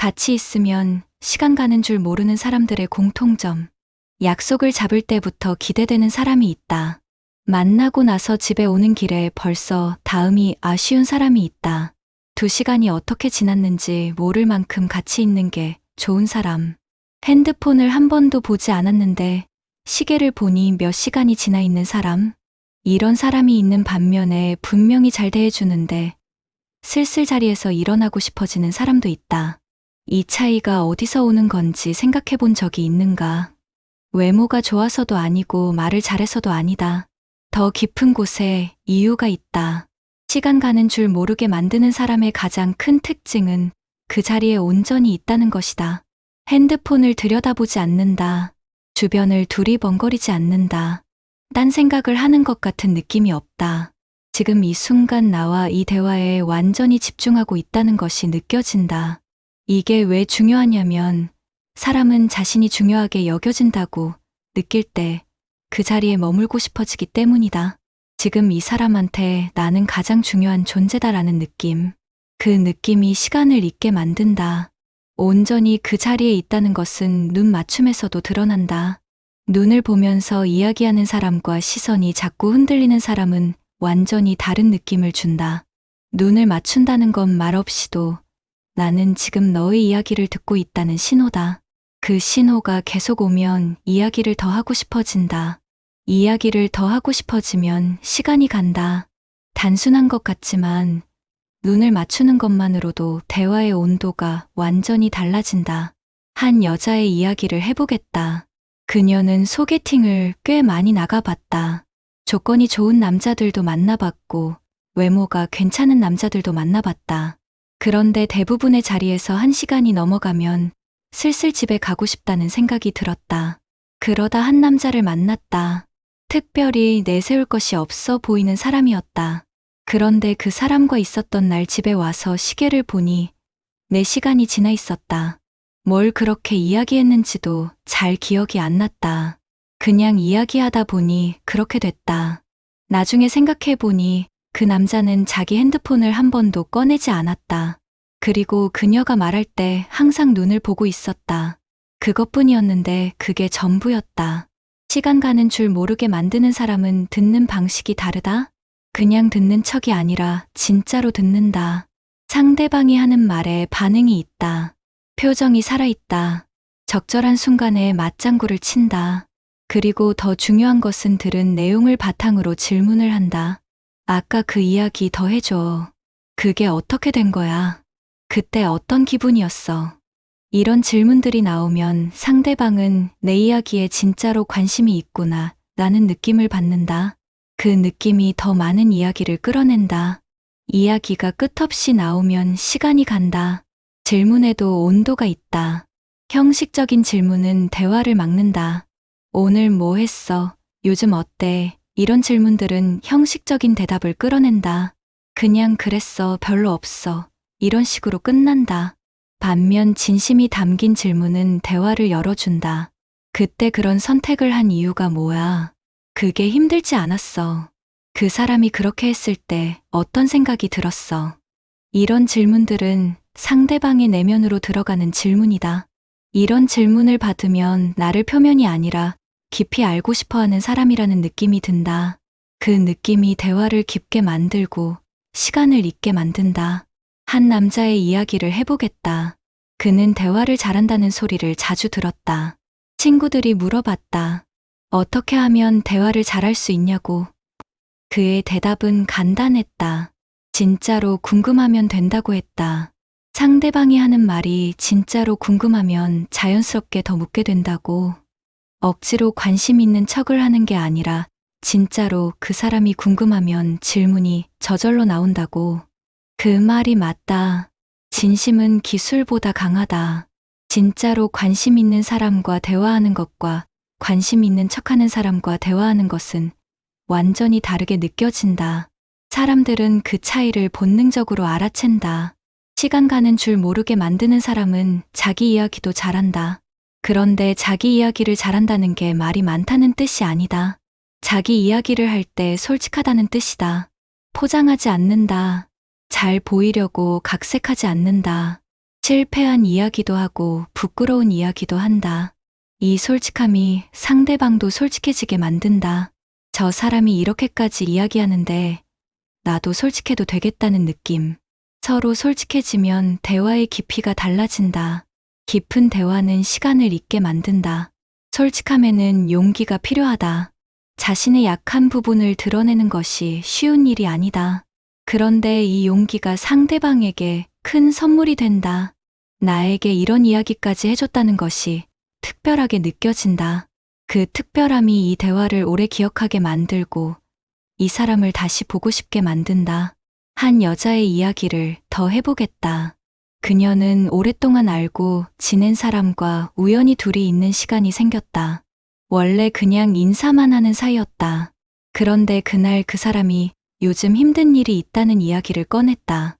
같이 있으면 시간 가는 줄 모르는 사람들의 공통점. 약속을 잡을 때부터 기대되는 사람이 있다. 만나고 나서 집에 오는 길에 벌써 다음이 아쉬운 사람이 있다. 2시간이 어떻게 지났는지 모를 만큼 같이 있는 게 좋은 사람. 핸드폰을 한 번도 보지 않았는데 시계를 보니 몇 시간이 지나 있는 사람. 이런 사람이 있는 반면에 분명히 잘 대해주는데 슬슬 자리에서 일어나고 싶어지는 사람도 있다. 이 차이가 어디서 오는 건지 생각해 본 적이 있는가? 외모가 좋아서도 아니고 말을 잘해서도 아니다. 더 깊은 곳에 이유가 있다. 시간 가는 줄 모르게 만드는 사람의 가장 큰 특징은 그 자리에 온전히 있다는 것이다. 핸드폰을 들여다보지 않는다. 주변을 두리번거리지 않는다. 딴 생각을 하는 것 같은 느낌이 없다. 지금 이 순간 나와 이 대화에 완전히 집중하고 있다는 것이 느껴진다. 이게 왜 중요하냐면 사람은 자신이 중요하게 여겨진다고 느낄 때 그 자리에 머물고 싶어지기 때문이다. 지금 이 사람한테 나는 가장 중요한 존재다라는 느낌. 그 느낌이 시간을 잊게 만든다. 온전히 그 자리에 있다는 것은 눈 맞춤에서도 드러난다. 눈을 보면서 이야기하는 사람과 시선이 자꾸 흔들리는 사람은 완전히 다른 느낌을 준다. 눈을 맞춘다는 건 말없이도 나는 지금 너의 이야기를 듣고 있다는 신호다. 그 신호가 계속 오면 이야기를 더 하고 싶어진다. 이야기를 더 하고 싶어지면 시간이 간다. 단순한 것 같지만 눈을 맞추는 것만으로도 대화의 온도가 완전히 달라진다. 한 여자의 이야기를 해보겠다. 그녀는 소개팅을 꽤 많이 나가봤다. 조건이 좋은 남자들도 만나봤고 외모가 괜찮은 남자들도 만나봤다. 그런데 대부분의 자리에서 1시간이 넘어가면 슬슬 집에 가고 싶다는 생각이 들었다. 그러다 한 남자를 만났다. 특별히 내세울 것이 없어 보이는 사람이었다. 그런데 그 사람과 있었던 날 집에 와서 시계를 보니 4시간이 지나 있었다. 뭘 그렇게 이야기했는지도 잘 기억이 안 났다. 그냥 이야기하다 보니 그렇게 됐다. 나중에 생각해 보니 그 남자는 자기 핸드폰을 한 번도 꺼내지 않았다. 그리고 그녀가 말할 때 항상 눈을 보고 있었다. 그것뿐이었는데 그게 전부였다. 시간 가는 줄 모르게 만드는 사람은 듣는 방식이 다르다? 그냥 듣는 척이 아니라 진짜로 듣는다. 상대방이 하는 말에 반응이 있다. 표정이 살아있다. 적절한 순간에 맞장구를 친다. 그리고 더 중요한 것은 들은 내용을 바탕으로 질문을 한다. 아까 그 이야기 더 해줘. 그게 어떻게 된 거야? 그때 어떤 기분이었어? 이런 질문들이 나오면 상대방은 내 이야기에 진짜로 관심이 있구나 라는 느낌을 받는다. 그 느낌이 더 많은 이야기를 끌어낸다. 이야기가 끝없이 나오면 시간이 간다. 질문에도 온도가 있다. 형식적인 질문은 대화를 막는다. 오늘 뭐 했어? 요즘 어때? 이런 질문들은 형식적인 대답을 끌어낸다. 그냥 그랬어, 별로 없어. 이런 식으로 끝난다. 반면 진심이 담긴 질문은 대화를 열어준다. 그때 그런 선택을 한 이유가 뭐야? 그게 힘들지 않았어. 그 사람이 그렇게 했을 때 어떤 생각이 들었어? 이런 질문들은 상대방의 내면으로 들어가는 질문이다. 이런 질문을 받으면 나를 표면이 아니라 깊이 알고 싶어 하는 사람이라는 느낌이 든다. 그 느낌이 대화를 깊게 만들고 시간을 잊게 만든다. 한 남자의 이야기를 해보겠다. 그는 대화를 잘한다는 소리를 자주 들었다. 친구들이 물어봤다. 어떻게 하면 대화를 잘할 수 있냐고. 그의 대답은 간단했다. 진짜로 궁금하면 된다고 했다. 상대방이 하는 말이 진짜로 궁금하면 자연스럽게 더 묻게 된다고. 억지로 관심 있는 척을 하는 게 아니라 진짜로 그 사람이 궁금하면 질문이 저절로 나온다고. 그 말이 맞다. 진심은 기술보다 강하다. 진짜로 관심 있는 사람과 대화하는 것과 관심 있는 척하는 사람과 대화하는 것은 완전히 다르게 느껴진다. 사람들은 그 차이를 본능적으로 알아챈다. 시간 가는 줄 모르게 만드는 사람은 자기 이야기도 잘한다. 그런데 자기 이야기를 잘한다는 게 말이 많다는 뜻이 아니다. 자기 이야기를 할 때 솔직하다는 뜻이다. 포장하지 않는다. 잘 보이려고 각색하지 않는다. 실패한 이야기도 하고 부끄러운 이야기도 한다. 이 솔직함이 상대방도 솔직해지게 만든다. 저 사람이 이렇게까지 이야기하는데 나도 솔직해도 되겠다는 느낌. 서로 솔직해지면 대화의 깊이가 달라진다. 깊은 대화는 시간을 잊게 만든다. 솔직함에는 용기가 필요하다. 자신의 약한 부분을 드러내는 것이 쉬운 일이 아니다. 그런데 이 용기가 상대방에게 큰 선물이 된다. 나에게 이런 이야기까지 해줬다는 것이 특별하게 느껴진다. 그 특별함이 이 대화를 오래 기억하게 만들고 이 사람을 다시 보고 싶게 만든다. 한 여자의 이야기를 더 해보겠다. 그녀는 오랫동안 알고 지낸 사람과 우연히 둘이 있는 시간이 생겼다. 원래 그냥 인사만 하는 사이였다. 그런데 그날 그 사람이 요즘 힘든 일이 있다는 이야기를 꺼냈다.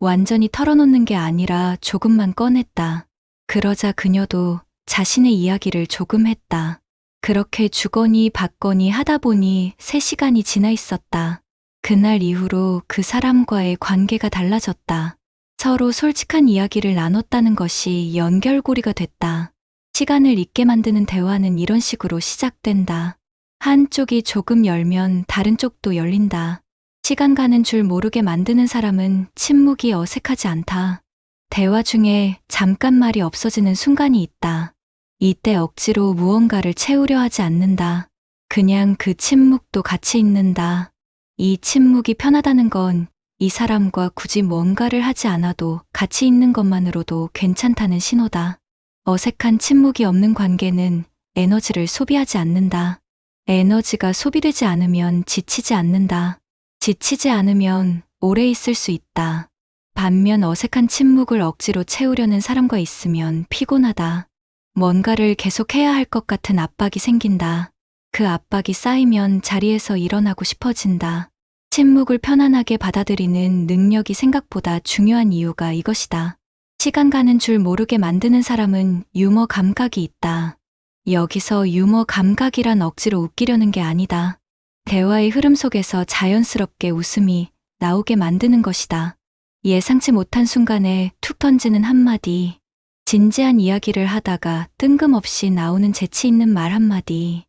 완전히 털어놓는 게 아니라 조금만 꺼냈다. 그러자 그녀도 자신의 이야기를 조금 했다. 그렇게 주거니 받거니 하다 보니 3시간이 지나 있었다. 그날 이후로 그 사람과의 관계가 달라졌다. 서로 솔직한 이야기를 나눴다는 것이 연결고리가 됐다. 시간을 잊게 만드는 대화는 이런 식으로 시작된다. 한쪽이 조금 열면 다른 쪽도 열린다. 시간 가는 줄 모르게 만드는 사람은 침묵이 어색하지 않다. 대화 중에 잠깐 말이 없어지는 순간이 있다. 이때 억지로 무언가를 채우려 하지 않는다. 그냥 그 침묵도 같이 있는다. 이 침묵이 편하다는 건 이 사람과 굳이 뭔가를 하지 않아도 같이 있는 것만으로도 괜찮다는 신호다. 어색한 침묵이 없는 관계는 에너지를 소비하지 않는다. 에너지가 소비되지 않으면 지치지 않는다. 지치지 않으면 오래 있을 수 있다. 반면 어색한 침묵을 억지로 채우려는 사람과 있으면 피곤하다. 뭔가를 계속해야 할 것 같은 압박이 생긴다. 그 압박이 쌓이면 자리에서 일어나고 싶어진다. 침묵을 편안하게 받아들이는 능력이 생각보다 중요한 이유가 이것이다. 시간 가는 줄 모르게 만드는 사람은 유머 감각이 있다. 여기서 유머 감각이란 억지로 웃기려는 게 아니다. 대화의 흐름 속에서 자연스럽게 웃음이 나오게 만드는 것이다. 예상치 못한 순간에 툭 던지는 한마디, 진지한 이야기를 하다가 뜬금없이 나오는 재치 있는 말 한마디.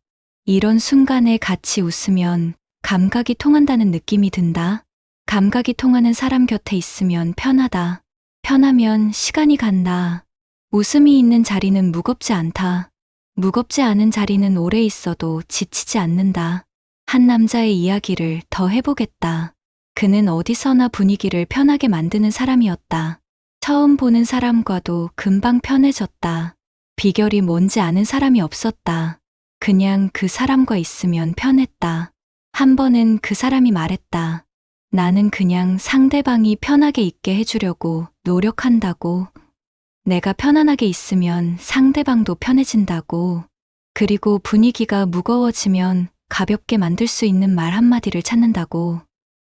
이런 순간에 같이 웃으면 감각이 통한다는 느낌이 든다. 감각이 통하는 사람 곁에 있으면 편하다. 편하면 시간이 간다. 웃음이 있는 자리는 무겁지 않다. 무겁지 않은 자리는 오래 있어도 지치지 않는다. 한 남자의 이야기를 더 해보겠다. 그는 어디서나 분위기를 편하게 만드는 사람이었다. 처음 보는 사람과도 금방 편해졌다. 비결이 뭔지 아는 사람이 없었다. 그냥 그 사람과 있으면 편했다. 한 번은 그 사람이 말했다. 나는 그냥 상대방이 편하게 있게 해주려고 노력한다고. 내가 편안하게 있으면 상대방도 편해진다고. 그리고 분위기가 무거워지면 가볍게 만들 수 있는 말 한마디를 찾는다고.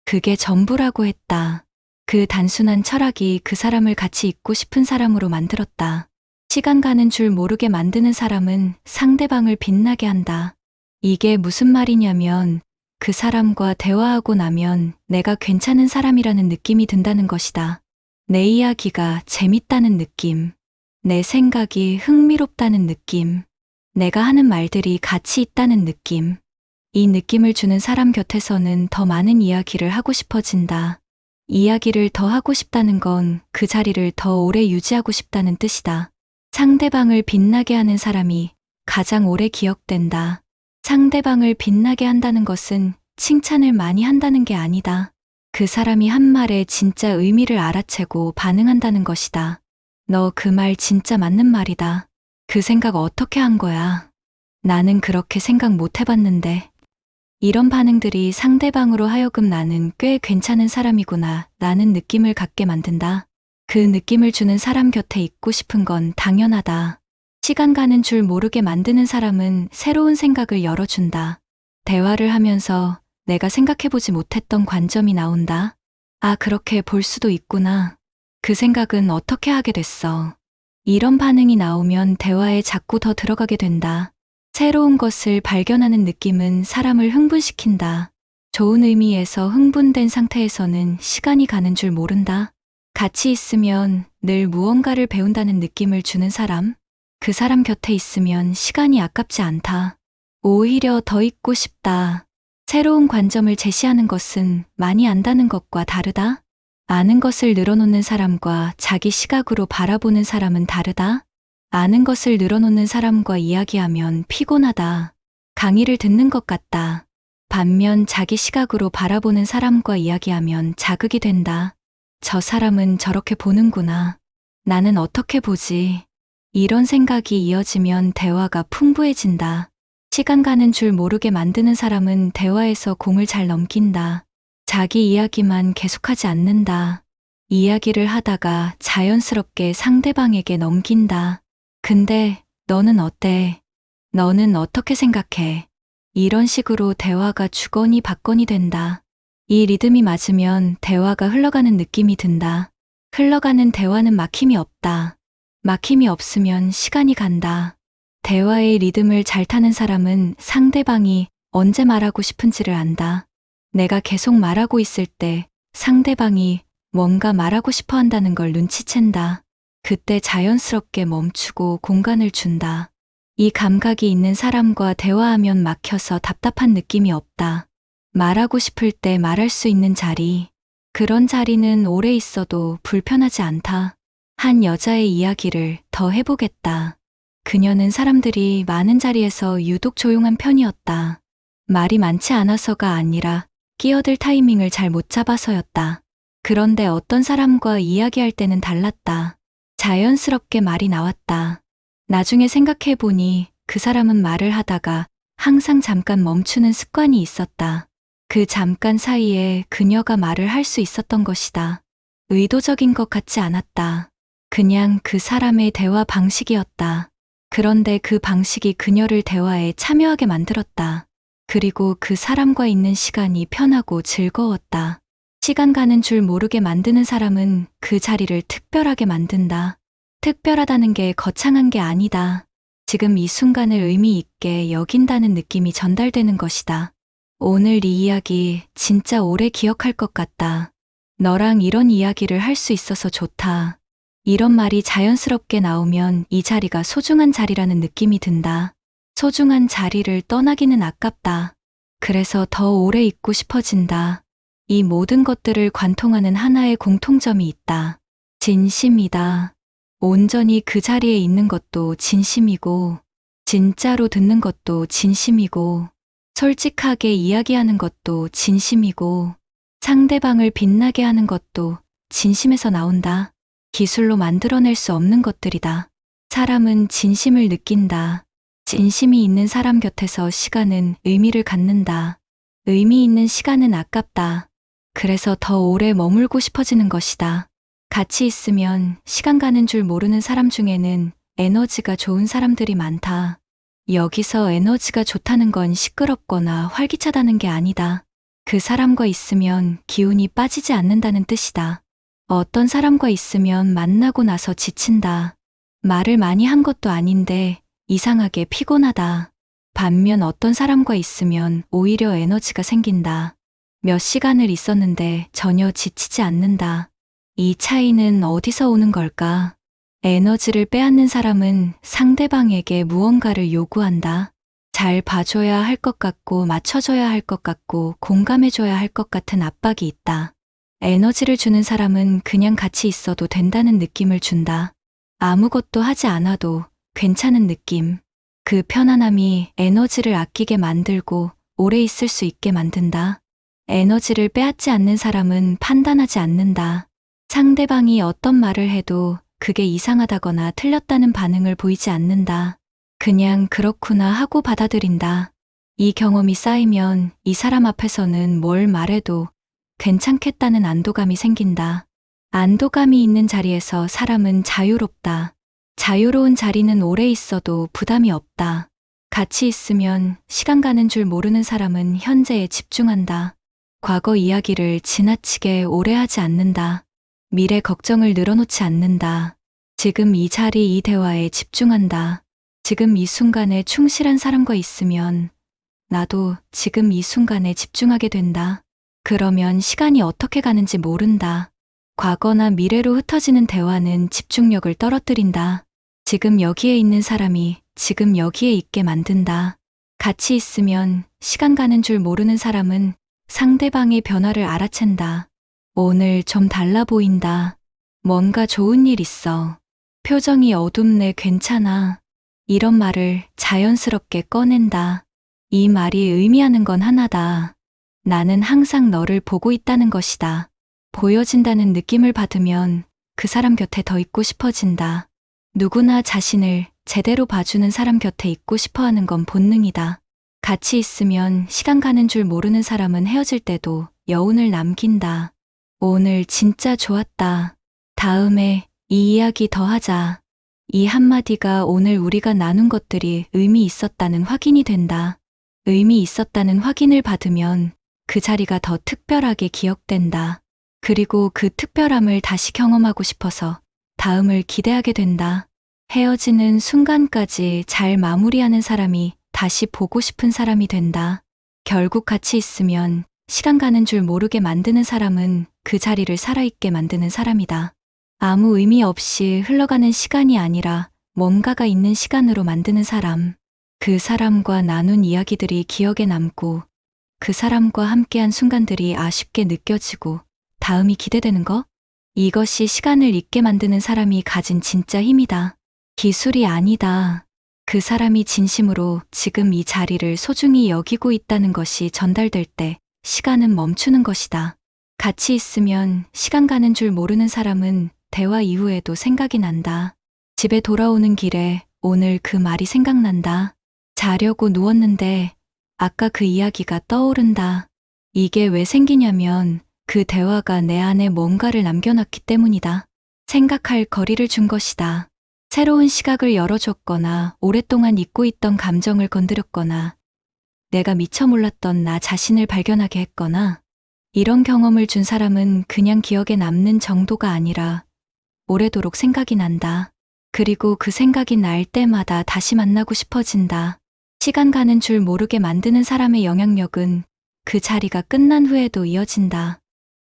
그게 전부라고 했다. 그 단순한 철학이 그 사람을 같이 있고 싶은 사람으로 만들었다. 시간 가는 줄 모르게 만드는 사람은 상대방을 빛나게 한다. 이게 무슨 말이냐면 그 사람과 대화하고 나면 내가 괜찮은 사람이라는 느낌이 든다는 것이다. 내 이야기가 재밌다는 느낌. 내 생각이 흥미롭다는 느낌. 내가 하는 말들이 가치 있다는 느낌. 이 느낌을 주는 사람 곁에서는 더 많은 이야기를 하고 싶어진다. 이야기를 더 하고 싶다는 건 그 자리를 더 오래 유지하고 싶다는 뜻이다. 상대방을 빛나게 하는 사람이 가장 오래 기억된다. 상대방을 빛나게 한다는 것은 칭찬을 많이 한다는 게 아니다. 그 사람이 한 말에 진짜 의미를 알아채고 반응한다는 것이다. 너 그 말 진짜 맞는 말이다. 그 생각 어떻게 한 거야? 나는 그렇게 생각 못 해봤는데. 이런 반응들이 상대방으로 하여금 나는 꽤 괜찮은 사람이구나 라는 느낌을 갖게 만든다. 그 느낌을 주는 사람 곁에 있고 싶은 건 당연하다. 시간 가는 줄 모르게 만드는 사람은 새로운 생각을 열어준다. 대화를 하면서 내가 생각해보지 못했던 관점이 나온다. 아, 그렇게 볼 수도 있구나. 그 생각은 어떻게 하게 됐어. 이런 반응이 나오면 대화에 자꾸 더 들어가게 된다. 새로운 것을 발견하는 느낌은 사람을 흥분시킨다. 좋은 의미에서 흥분된 상태에서는 시간이 가는 줄 모른다. 같이 있으면 늘 무언가를 배운다는 느낌을 주는 사람? 그 사람 곁에 있으면 시간이 아깝지 않다. 오히려 더 있고 싶다. 새로운 관점을 제시하는 것은 많이 안다는 것과 다르다. 아는 것을 늘어놓는 사람과 자기 시각으로 바라보는 사람은 다르다. 아는 것을 늘어놓는 사람과 이야기하면 피곤하다. 강의를 듣는 것 같다. 반면 자기 시각으로 바라보는 사람과 이야기하면 자극이 된다. 저 사람은 저렇게 보는구나. 나는 어떻게 보지? 이런 생각이 이어지면 대화가 풍부해진다. 시간 가는 줄 모르게 만드는 사람은 대화에서 공을 잘 넘긴다. 자기 이야기만 계속하지 않는다. 이야기를 하다가 자연스럽게 상대방에게 넘긴다. 근데 너는 어때? 너는 어떻게 생각해? 이런 식으로 대화가 주거니 받거니 된다. 이 리듬이 맞으면 대화가 흘러가는 느낌이 든다. 흘러가는 대화는 막힘이 없다. 막힘이 없으면 시간이 간다. 대화의 리듬을 잘 타는 사람은 상대방이 언제 말하고 싶은지를 안다. 내가 계속 말하고 있을 때 상대방이 뭔가 말하고 싶어 한다는 걸 눈치챈다. 그때 자연스럽게 멈추고 공간을 준다. 이 감각이 있는 사람과 대화하면 막혀서 답답한 느낌이 없다. 말하고 싶을 때 말할 수 있는 자리. 그런 자리는 오래 있어도 불편하지 않다. 한 여자의 이야기를 더 해보겠다. 그녀는 사람들이 많은 자리에서 유독 조용한 편이었다. 말이 많지 않아서가 아니라 끼어들 타이밍을 잘 못 잡아서였다. 그런데 어떤 사람과 이야기할 때는 달랐다. 자연스럽게 말이 나왔다. 나중에 생각해보니 그 사람은 말을 하다가 항상 잠깐 멈추는 습관이 있었다. 그 잠깐 사이에 그녀가 말을 할 수 있었던 것이다. 의도적인 것 같지 않았다. 그냥 그 사람의 대화 방식이었다. 그런데 그 방식이 그녀를 대화에 참여하게 만들었다. 그리고 그 사람과 있는 시간이 편하고 즐거웠다. 시간 가는 줄 모르게 만드는 사람은 그 자리를 특별하게 만든다. 특별하다는 게 거창한 게 아니다. 지금 이 순간을 의미 있게 여긴다는 느낌이 전달되는 것이다. 오늘 이 이야기 진짜 오래 기억할 것 같다. 너랑 이런 이야기를 할 수 있어서 좋다. 이런 말이 자연스럽게 나오면 이 자리가 소중한 자리라는 느낌이 든다. 소중한 자리를 떠나기는 아깝다. 그래서 더 오래 있고 싶어진다. 이 모든 것들을 관통하는 하나의 공통점이 있다. 진심이다. 온전히 그 자리에 있는 것도 진심이고, 진짜로 듣는 것도 진심이고, 솔직하게 이야기하는 것도 진심이고, 상대방을 빛나게 하는 것도 진심에서 나온다. 기술로 만들어낼 수 없는 것들이다. 사람은 진심을 느낀다. 진심이 있는 사람 곁에서 시간은 의미를 갖는다. 의미 있는 시간은 아깝다. 그래서 더 오래 머물고 싶어지는 것이다. 같이 있으면 시간 가는 줄 모르는 사람 중에는 에너지가 좋은 사람들이 많다. 여기서 에너지가 좋다는 건 시끄럽거나 활기차다는 게 아니다. 그 사람과 있으면 기운이 빠지지 않는다는 뜻이다. 어떤 사람과 있으면 만나고 나서 지친다. 말을 많이 한 것도 아닌데 이상하게 피곤하다. 반면 어떤 사람과 있으면 오히려 에너지가 생긴다. 몇 시간을 있었는데 전혀 지치지 않는다. 이 차이는 어디서 오는 걸까? 에너지를 빼앗는 사람은 상대방에게 무언가를 요구한다. 잘 봐줘야 할 것 같고 맞춰줘야 할 것 같고 공감해줘야 할 것 같은 압박이 있다. 에너지를 주는 사람은 그냥 같이 있어도 된다는 느낌을 준다. 아무것도 하지 않아도 괜찮은 느낌. 그 편안함이 에너지를 아끼게 만들고 오래 있을 수 있게 만든다. 에너지를 빼앗지 않는 사람은 판단하지 않는다. 상대방이 어떤 말을 해도 그게 이상하다거나 틀렸다는 반응을 보이지 않는다. 그냥 그렇구나 하고 받아들인다. 이 경험이 쌓이면 이 사람 앞에서는 뭘 말해도 괜찮겠다는 안도감이 생긴다. 안도감이 있는 자리에서 사람은 자유롭다. 자유로운 자리는 오래 있어도 부담이 없다. 같이 있으면 시간 가는 줄 모르는 사람은 현재에 집중한다. 과거 이야기를 지나치게 오래 하지 않는다. 미래 걱정을 늘어놓지 않는다. 지금 이 자리 이 대화에 집중한다. 지금 이 순간에 충실한 사람과 있으면 나도 지금 이 순간에 집중하게 된다. 그러면 시간이 어떻게 가는지 모른다. 과거나 미래로 흩어지는 대화는 집중력을 떨어뜨린다. 지금 여기에 있는 사람이 지금 여기에 있게 만든다. 같이 있으면 시간 가는 줄 모르는 사람은 상대방의 변화를 알아챈다. 오늘 좀 달라 보인다. 뭔가 좋은 일 있어. 표정이 어둡네. 괜찮아. 이런 말을 자연스럽게 꺼낸다. 이 말이 의미하는 건 하나다. 나는 항상 너를 보고 있다는 것이다. 보여진다는 느낌을 받으면 그 사람 곁에 더 있고 싶어진다. 누구나 자신을 제대로 봐주는 사람 곁에 있고 싶어 하는 건 본능이다. 같이 있으면 시간 가는 줄 모르는 사람은 헤어질 때도 여운을 남긴다. 오늘 진짜 좋았다. 다음에 이 이야기 더 하자. 이 한마디가 오늘 우리가 나눈 것들이 의미 있었다는 확인이 된다. 의미 있었다는 확인을 받으면 그 자리가 더 특별하게 기억된다. 그리고 그 특별함을 다시 경험하고 싶어서 다음을 기대하게 된다. 헤어지는 순간까지 잘 마무리하는 사람이 다시 보고 싶은 사람이 된다. 결국 같이 있으면 시간 가는 줄 모르게 만드는 사람은 그 자리를 살아있게 만드는 사람이다. 아무 의미 없이 흘러가는 시간이 아니라 뭔가가 있는 시간으로 만드는 사람. 그 사람과 나눈 이야기들이 기억에 남고 그 사람과 함께한 순간들이 아쉽게 느껴지고 다음이 기대되는 거? 이것이 시간을 잊게 만드는 사람이 가진 진짜 힘이다. 기술이 아니다. 그 사람이 진심으로 지금 이 자리를 소중히 여기고 있다는 것이 전달될 때 시간은 멈추는 것이다. 같이 있으면 시간 가는 줄 모르는 사람은 대화 이후에도 생각이 난다. 집에 돌아오는 길에 오늘 그 말이 생각난다. 자려고 누웠는데 아까 그 이야기가 떠오른다. 이게 왜 생기냐면 그 대화가 내 안에 뭔가를 남겨놨기 때문이다. 생각할 거리를 준 것이다. 새로운 시각을 열어줬거나 오랫동안 잊고 있던 감정을 건드렸거나 내가 미처 몰랐던 나 자신을 발견하게 했거나 이런 경험을 준 사람은 그냥 기억에 남는 정도가 아니라 오래도록 생각이 난다. 그리고 그 생각이 날 때마다 다시 만나고 싶어진다. 시간 가는 줄 모르게 만드는 사람의 영향력은 그 자리가 끝난 후에도 이어진다.